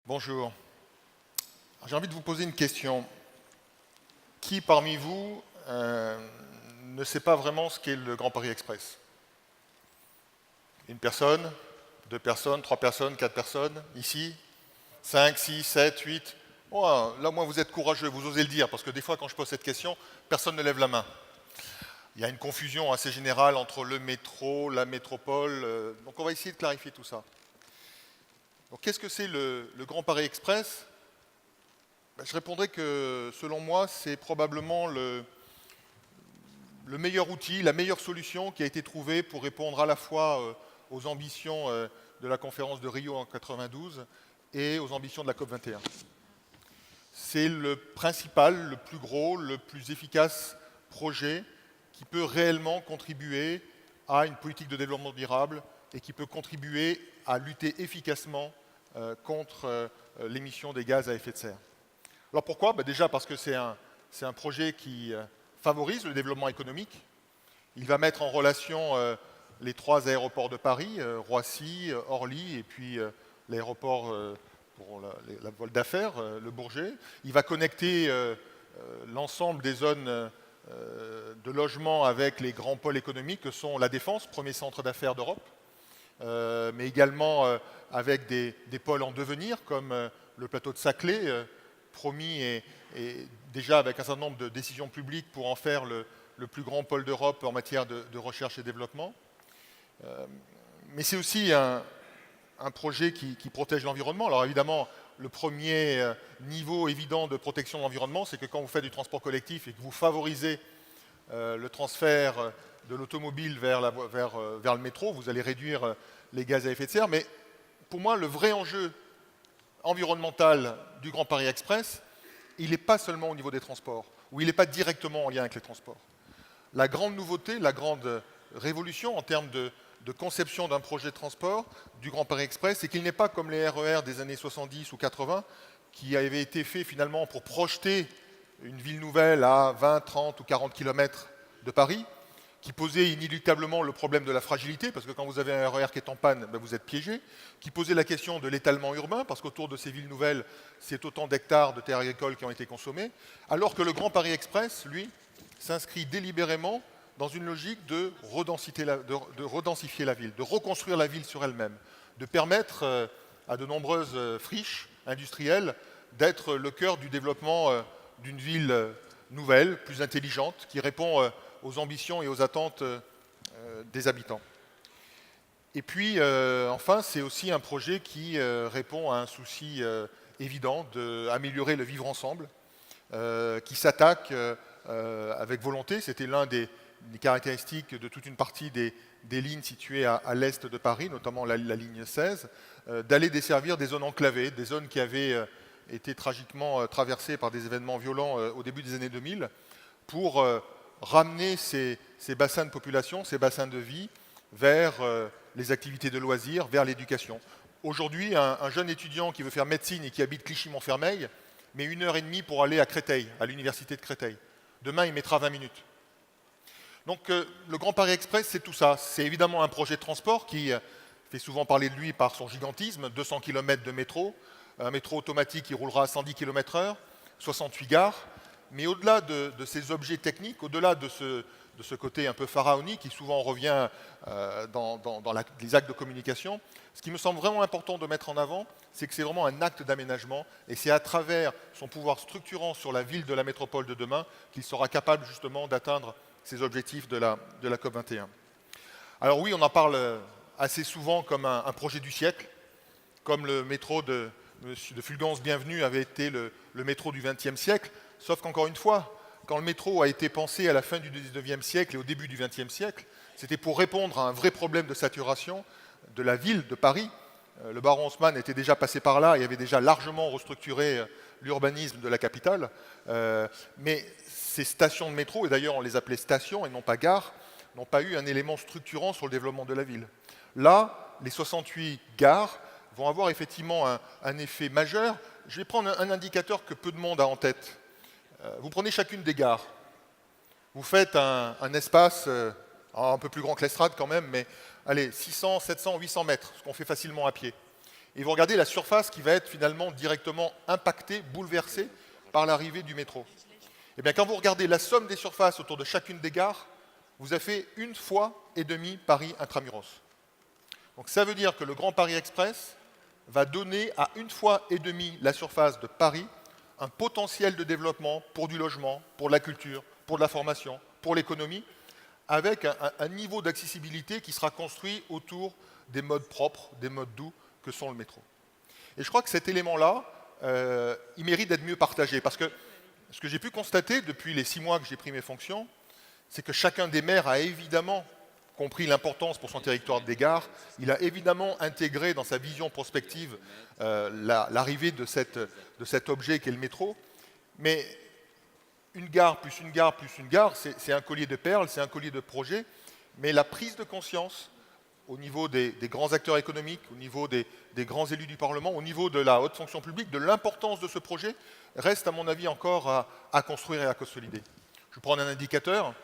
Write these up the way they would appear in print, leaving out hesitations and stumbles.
Bonjour. J'ai envie de vous poser une question. Qui parmi vous ne sait pas vraiment ce qu'est le Grand Paris Express? Une personne, deux personnes, trois personnes, quatre personnes, ici? 5, 6, 7, 8. Oh, là, moi, vous êtes courageux, vous osez le dire, parce que des fois, quand je pose cette question, personne ne lève la main. Il y a une confusion assez générale entre le métro, la métropole, donc on va essayer de clarifier tout ça. Donc, qu'est-ce que c'est le Grand Paris Express? Je répondrai que, selon moi, c'est probablement le meilleur outil, la meilleure solution qui a été trouvée pour répondre à la fois aux ambitions de la conférence de Rio en 92 et aux ambitions de la COP 21. C'est le principal, le plus gros, le plus efficace projet qui peut réellement contribuer à une politique de développement durable et qui peut contribuer à lutter efficacement contre l'émission des gaz à effet de serre. Alors pourquoi? Déjà parce que c'est un projet qui favorise le développement économique. Il va mettre en relation les trois aéroports de Paris, Roissy, Orly et puis l'aéroport pour la vol d'affaires, le Bourget. Il va connecter l'ensemble des zones de logement avec les grands pôles économiques que sont la Défense, premier centre d'affaires d'Europe, mais également avec des pôles en devenir comme le plateau de Saclay, promis et déjà avec un certain nombre de décisions publiques pour en faire le plus grand pôle d'Europe en matière de recherche et développement. Mais c'est aussi un projet qui protège l'environnement. Alors évidemment, le premier niveau évident de protection de l'environnement, c'est que quand vous faites du transport collectif et que vous favorisez le transfert de l'automobile vers le métro, vous allez réduire les gaz à effet de serre. Mais pour moi, le vrai enjeu environnemental du Grand Paris Express, il n'est pas seulement au niveau des transports, ou il n'est pas directement en lien avec les transports. La grande nouveauté, la grande révolution en termes de conception d'un projet de transport du Grand Paris Express, c'est qu'il n'est pas comme les RER des années 70 ou 80, qui avaient été faits finalement pour projeter une ville nouvelle à 20, 30 ou 40 km de Paris, qui posait inéluctablement le problème de la fragilité, parce que quand vous avez un RER qui est en panne, vous êtes piégé, qui posait la question de l'étalement urbain, parce qu'autour de ces villes nouvelles, c'est autant d'hectares de terres agricoles qui ont été consommés, alors que le Grand Paris Express, lui, s'inscrit délibérément dans une logique de redensifier la ville, de reconstruire la ville sur elle-même, de permettre à de nombreuses friches industrielles d'être le cœur du développement d'une ville nouvelle, plus intelligente, qui répond aux ambitions et aux attentes des habitants. Et puis, enfin, c'est aussi un projet qui répond à un souci évident d'améliorer le vivre ensemble, qui s'attaque avec volonté, c'était l'un des caractéristiques de toute une partie des lignes situées à l'est de Paris, notamment la ligne 16, d'aller desservir des zones enclavées, des zones qui avaient été tragiquement traversées par des événements violents au début des années 2000, pour ramener ces bassins de population, ces bassins de vie, vers les activités de loisirs, vers l'éducation. Aujourd'hui, un jeune étudiant qui veut faire médecine et qui habite Clichy-Montfermeil met 1h30 pour aller à Créteil, à l'université de Créteil. Demain, il mettra 20 minutes. Donc, le Grand Paris Express, c'est tout ça. C'est évidemment un projet de transport qui fait souvent parler de lui par son gigantisme, 200 km de métro, un métro automatique qui roulera à 110 km/h, 68 gares. Mais au-delà de ces objets techniques, au-delà de ce côté un peu pharaonique qui souvent revient dans les actes de communication, ce qui me semble vraiment important de mettre en avant, c'est que c'est vraiment un acte d'aménagement et c'est à travers son pouvoir structurant sur la ville de la métropole de demain qu'il sera capable justement d'atteindre ces objectifs de la COP 21. Alors oui, on en parle assez souvent comme un projet du siècle, comme le métro de Fulgence Bienvenue avait été le métro du XXe siècle, sauf qu'encore une fois, quand le métro a été pensé à la fin du XIXe siècle et au début du XXe siècle, c'était pour répondre à un vrai problème de saturation de la ville de Paris. Le baron Haussmann était déjà passé par là et avait déjà largement restructuré l'urbanisme de la capitale. Mais ces stations de métro, et d'ailleurs on les appelait stations et non pas gares, n'ont pas eu un élément structurant sur le développement de la ville. Là, les 68 gares vont avoir effectivement un effet majeur. Je vais prendre un indicateur que peu de monde a en tête. Vous prenez chacune des gares. Vous faites un espace un peu plus grand que l'estrade quand même, mais allez, 600, 700, 800 mètres, ce qu'on fait facilement à pied. et vous regardez la surface qui va être finalement directement impactée, bouleversée par l'arrivée du métro. Et bien quand vous regardez la somme des surfaces autour de chacune des gares, vous avez fait 1,5 fois Paris intramuros. Donc ça veut dire que le Grand Paris Express va donner à 1,5 fois la surface de Paris un potentiel de développement pour du logement, pour la culture, pour de la formation, pour l'économie, avec un niveau d'accessibilité qui sera construit autour des modes propres, des modes doux que sont le métro. Et je crois que cet élément-là, il mérite d'être mieux partagé, parce que ce que j'ai pu constater depuis les 6 mois que j'ai pris mes fonctions, c'est que chacun des maires a évidemment compris l'importance pour son territoire des gares. Il a évidemment intégré dans sa vision prospective l'arrivée de cet objet qu'est le métro. Mais une gare plus une gare plus une gare, c'est un collier de perles, c'est un collier de projets. Mais la prise de conscience au niveau des grands acteurs économiques, au niveau des grands élus du Parlement, au niveau de la haute fonction publique, de l'importance de ce projet, reste à mon avis encore à construire et à consolider. Je vais prendre un indicateur.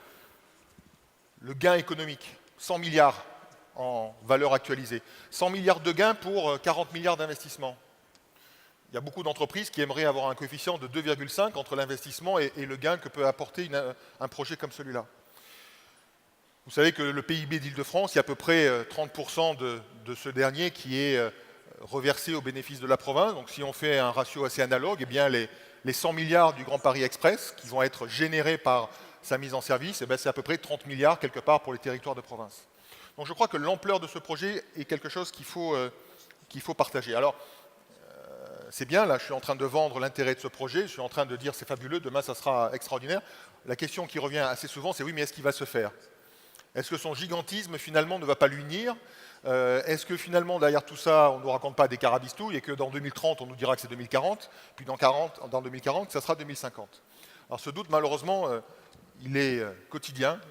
Le gain économique, 100 milliards en valeur actualisée. 100 milliards de gains pour 40 milliards d'investissements. Il y a beaucoup d'entreprises qui aimeraient avoir un coefficient de 2,5 entre l'investissement et le gain que peut apporter un projet comme celui-là. Vous savez que le PIB d'Île-de-France, il y a à peu près 30% de ce dernier qui est reversé au bénéfice de la province. Donc si on fait un ratio assez analogue, eh bien les 100 milliards du Grand Paris Express qui vont être générés par sa mise en service, eh c'est à peu près 30 milliards quelque part pour les territoires de province. Donc je crois que l'ampleur de ce projet est quelque chose qu'il faut partager. Alors, c'est bien, là je suis en train de vendre l'intérêt de ce projet, je suis en train de dire c'est fabuleux, demain ça sera extraordinaire. La question qui revient assez souvent, c'est oui, mais est-ce qu'il va se faire? Est-ce que son gigantisme finalement ne va pas lui nuire? Est-ce que finalement derrière tout ça, on ne nous raconte pas des carabistouilles et que dans 2030 on nous dira que c'est 2040, puis dans 2040 ça sera 2050? Alors ce doute malheureusement, il est quotidien,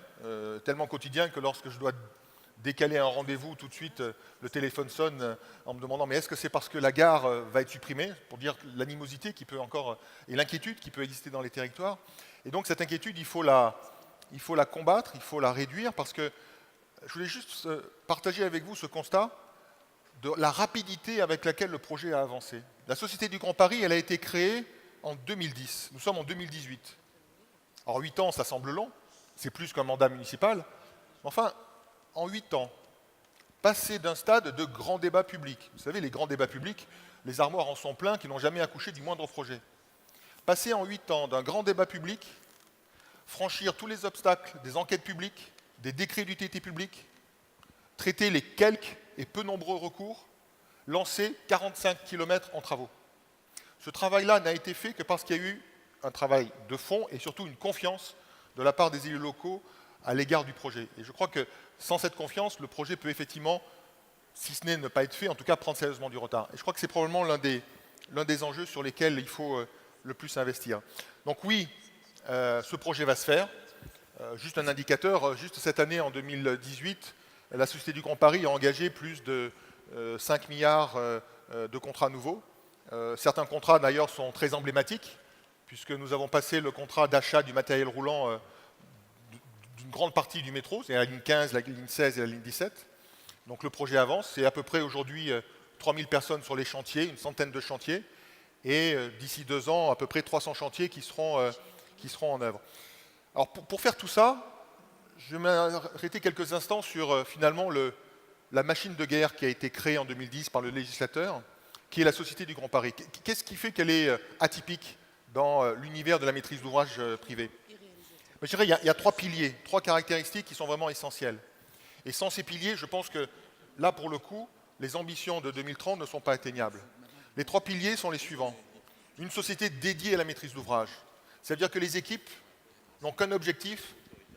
tellement quotidien que lorsque je dois décaler un rendez-vous, tout de suite le téléphone sonne en me demandant mais est-ce que c'est parce que la gare va être supprimée, pour dire l'animosité qui peut encore et l'inquiétude qui peut exister dans les territoires. Et donc cette inquiétude, il faut la combattre, il faut la réduire, parce que je voulais juste partager avec vous ce constat de la rapidité avec laquelle le projet a avancé. La Société du Grand Paris, elle a été créée en 2010. Nous sommes en 2018. Alors 8 ans, ça semble long, c'est plus qu'un mandat municipal. Mais enfin, en 8 ans, passer d'un stade de grand débat public, vous savez, les grands débats publics, les armoires en sont pleins qui n'ont jamais accouché du moindre projet. Passer en 8 ans d'un grand débat public, franchir tous les obstacles des enquêtes publiques, des décrets d'utilité publique, traiter les quelques et peu nombreux recours, lancer 45 km en travaux. Ce travail-là n'a été fait que parce qu'il y a eu un travail de fond et surtout une confiance de la part des élus locaux à l'égard du projet. Et je crois que sans cette confiance, le projet peut effectivement, si ce n'est ne pas être fait, en tout cas prendre sérieusement du retard. Et je crois que c'est probablement l'un des enjeux sur lesquels il faut le plus investir. Donc oui, ce projet va se faire. Juste un indicateur, juste cette année, en 2018, la Société du Grand Paris a engagé plus de 5 milliards de contrats nouveaux. Certains contrats, d'ailleurs, sont très emblématiques, puisque nous avons passé le contrat d'achat du matériel roulant d'une grande partie du métro, c'est la ligne 15, la ligne 16 et la ligne 17. Donc le projet avance, c'est à peu près aujourd'hui 3000 personnes sur les chantiers, une centaine de chantiers, et d'ici 2 ans, à peu près 300 chantiers qui seront en œuvre. Alors pour faire tout ça, je vais m'arrêter quelques instants sur finalement la machine de guerre qui a été créée en 2010 par le législateur, qui est la Société du Grand Paris. Qu'est-ce qui fait qu'elle est atypique dans l'univers de la maîtrise d'ouvrage privée? Je dirais qu'il y a 3 piliers, 3 caractéristiques qui sont vraiment essentielles. Et sans ces piliers, je pense que là, pour le coup, les ambitions de 2030 ne sont pas atteignables. Les 3 piliers sont les suivants. Une société dédiée à la maîtrise d'ouvrage. C'est-à-dire que les équipes n'ont qu'un objectif,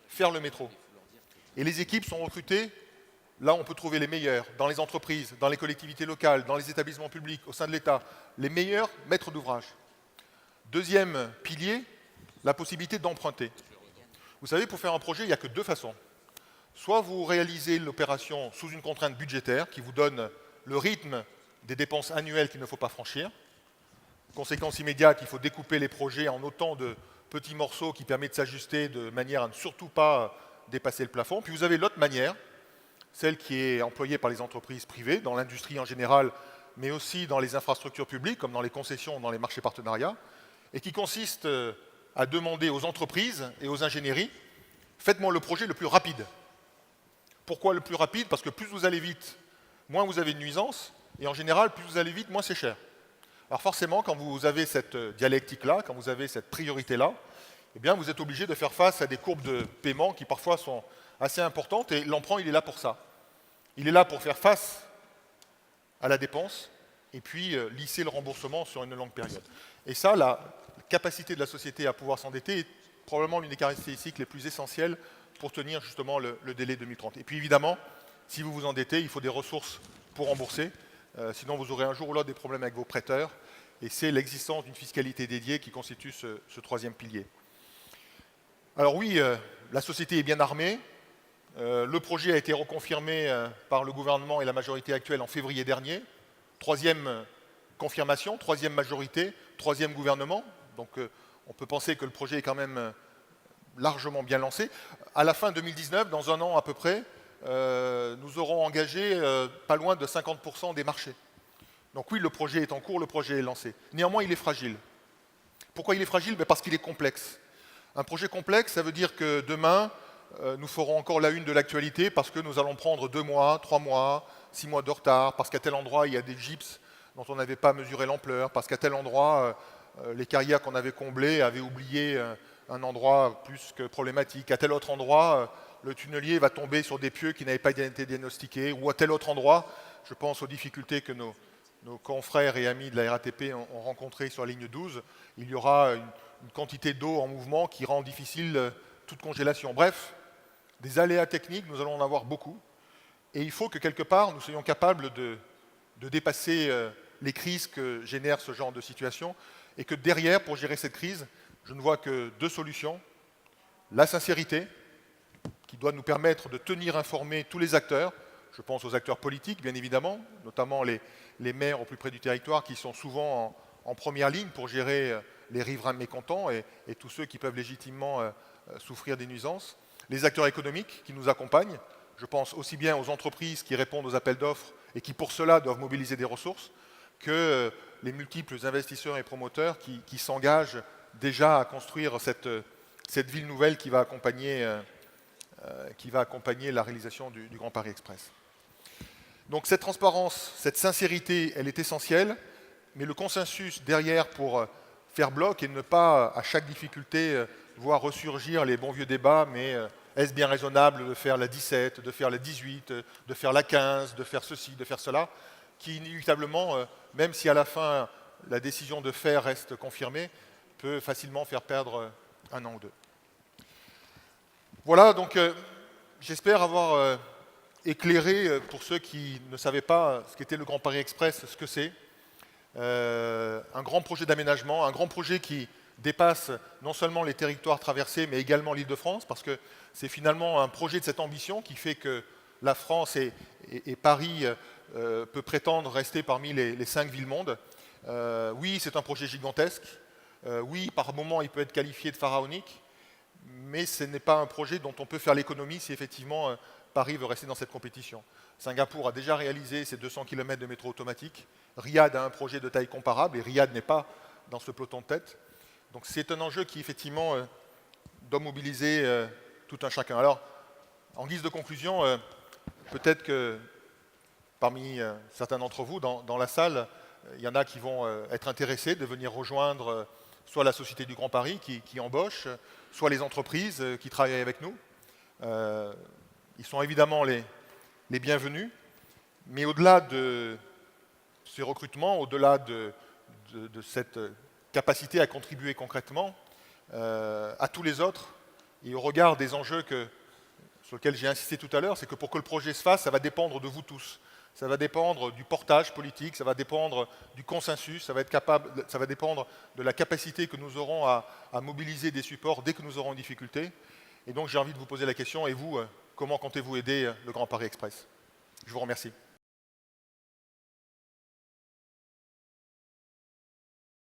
faire le métro. Et les équipes sont recrutées, là on peut trouver les meilleurs, dans les entreprises, dans les collectivités locales, dans les établissements publics, au sein de l'État, les meilleurs maîtres d'ouvrage. Deuxième pilier, la possibilité d'emprunter. Vous savez, pour faire un projet, il n'y a que 2 façons. Soit vous réalisez l'opération sous une contrainte budgétaire qui vous donne le rythme des dépenses annuelles qu'il ne faut pas franchir. Conséquence immédiate, il faut découper les projets en autant de petits morceaux qui permettent de s'ajuster de manière à ne surtout pas dépasser le plafond. Puis vous avez l'autre manière, celle qui est employée par les entreprises privées. Dans l'industrie en général, mais aussi dans les infrastructures publiques, comme dans les concessions, dans les marchés partenariats, et qui consiste à demander aux entreprises et aux ingénieries, faites-moi le projet le plus rapide. Pourquoi le plus rapide? Parce que plus vous allez vite, moins vous avez de nuisances, et en général, plus vous allez vite, moins c'est cher. Alors forcément, quand vous avez cette dialectique-là, quand vous avez cette priorité-là, eh bien, vous êtes obligé de faire face à des courbes de paiement qui parfois sont assez importantes, et l'emprunt, il est là pour ça. Il est là pour faire face à la dépense, et puis lisser le remboursement sur une longue période. Et ça, la capacité de la société à pouvoir s'endetter est probablement l'une des caractéristiques les plus essentielles pour tenir justement le délai 2030. Et puis évidemment, si vous vous endettez, il faut des ressources pour rembourser, sinon vous aurez un jour ou l'autre des problèmes avec vos prêteurs, et c'est l'existence d'une fiscalité dédiée qui constitue ce troisième pilier. Alors oui, la société est bien armée. Le projet a été reconfirmé par le gouvernement et la majorité actuelle en février dernier. Troisième confirmation, troisième majorité, troisième gouvernement. Donc on peut penser que le projet est quand même largement bien lancé. À la fin 2019, dans un an à peu près, nous aurons engagé pas loin de 50% des marchés. Donc oui, le projet est en cours, le projet est lancé. Néanmoins, il est fragile. Pourquoi il est fragile? Parce qu'il est complexe. Un projet complexe, ça veut dire que demain, nous ferons encore la une de l'actualité parce que nous allons prendre 2 mois, 3 mois, 6 mois de retard, parce qu'à tel endroit, il y a des gypses dont on n'avait pas mesuré l'ampleur, parce qu'à tel endroit, les carrières qu'on avait comblées avaient oublié un endroit plus que problématique. À tel autre endroit, le tunnelier va tomber sur des pieux qui n'avaient pas été diagnostiqués, ou à tel autre endroit, je pense aux difficultés que nos confrères et amis de la RATP ont rencontrées sur la ligne 12, il y aura une quantité d'eau en mouvement qui rend difficile toute congélation. Bref, des aléas techniques, nous allons en avoir beaucoup. Et il faut que quelque part, nous soyons capables de dépasser les crises que génère ce genre de situation. Et que derrière, pour gérer cette crise, je ne vois que 2 solutions. La sincérité, qui doit nous permettre de tenir informés tous les acteurs. Je pense aux acteurs politiques, bien évidemment, notamment les maires au plus près du territoire qui sont souvent en première ligne pour gérer les riverains mécontents et tous ceux qui peuvent légitimement souffrir des nuisances. Les acteurs économiques qui nous accompagnent, je pense aussi bien aux entreprises qui répondent aux appels d'offres et qui pour cela doivent mobiliser des ressources, que les multiples investisseurs et promoteurs qui s'engagent déjà à construire cette ville nouvelle qui va accompagner la réalisation du Grand Paris Express. Donc cette transparence, cette sincérité, elle est essentielle, mais le consensus derrière pour faire bloc et ne pas, à chaque difficulté, voir ressurgir les bons vieux débats, mais est-ce bien raisonnable de faire la 17, de faire la 18, de faire la 15, de faire ceci, de faire cela, qui inéluctablement, même si à la fin la décision de faire reste confirmée, peut facilement faire perdre 1 an ou 2. Voilà, donc j'espère avoir éclairé pour ceux qui ne savaient pas ce qu'était le Grand Paris Express, ce que c'est. Un grand projet d'aménagement, un grand projet qui dépasse non seulement les territoires traversés, mais également l'Île-de-France, parce que c'est finalement un projet de cette ambition qui fait que la France et Paris peut prétendre rester parmi les 5 villes-mondes. Oui, c'est un projet gigantesque. Oui, par moments, il peut être qualifié de pharaonique, mais ce n'est pas un projet dont on peut faire l'économie si effectivement Paris veut rester dans cette compétition. Singapour a déjà réalisé ses 200 km de métro automatique. Riyad a un projet de taille comparable et Riyad n'est pas dans ce peloton de tête. Donc c'est un enjeu qui effectivement doit mobiliser tout un chacun. Alors, en guise de conclusion, peut-être que parmi certains d'entre vous dans la salle, il y en a qui vont être intéressés de venir rejoindre soit la Société du Grand Paris qui embauche, soit les entreprises qui travaillent avec nous. Ils sont évidemment les bienvenus, mais au-delà de ces recrutements, au-delà de cette capacité à contribuer concrètement à tous les autres, et au regard des enjeux sur lesquels j'ai insisté tout à l'heure, c'est que pour que le projet se fasse, ça va dépendre de vous tous. Ça va dépendre du portage politique, ça va dépendre du consensus, ça va dépendre de la capacité que nous aurons à mobiliser des supports dès que nous aurons une difficulté. Et donc j'ai envie de vous poser la question, et vous, comment comptez-vous aider le Grand Paris Express? Je vous remercie.